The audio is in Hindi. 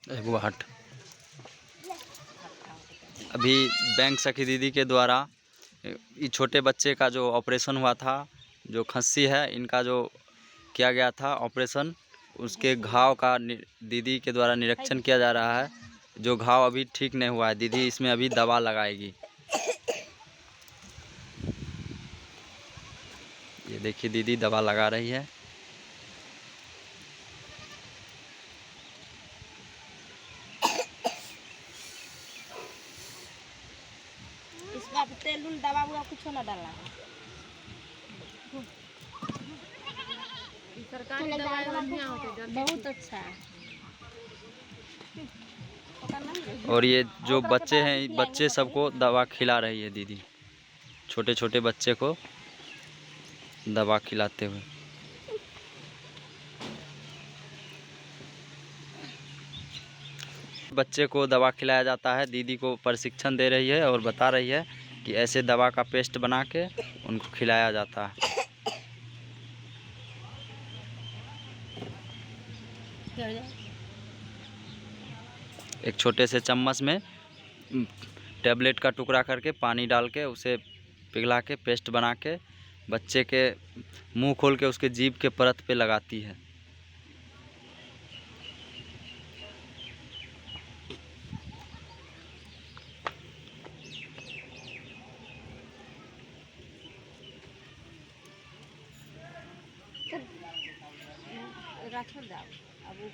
गुवाहाट। अभी बैंक सखी दीदी के द्वारा ये छोटे बच्चे का जो ऑपरेशन हुआ था, जो खस्सी है इनका जो किया गया था ऑपरेशन, उसके घाव का दीदी के द्वारा निरीक्षण किया जा रहा है। जो घाव अभी ठीक नहीं हुआ है, दीदी इसमें अभी दवा लगाएगी। ये देखिए दीदी दवा लगा रही है। इसमें अब तेल दवा हुआ कुछ ना डालना है। सरकारी दवाई बहुत अच्छा है। और ये जो बच्चे हैं, बच्चे सबको दवा खिला रही है दीदी, छोटे छोटे बच्चे को दवा खिलाते हुए। बच्चे को दवा खिलाया जाता है, दीदी को प्रशिक्षण दे रही है और बता रही है कि ऐसे दवा का पेस्ट बना के उनको खिलाया जाता है। एक छोटे से चम्मच में टैबलेट का टुकड़ा करके पानी डाल के उसे पिघला के पेस्ट बना के बच्चे के मुंह खोल के उसके जीभ के परत पे लगाती है। रख जाओ अब वो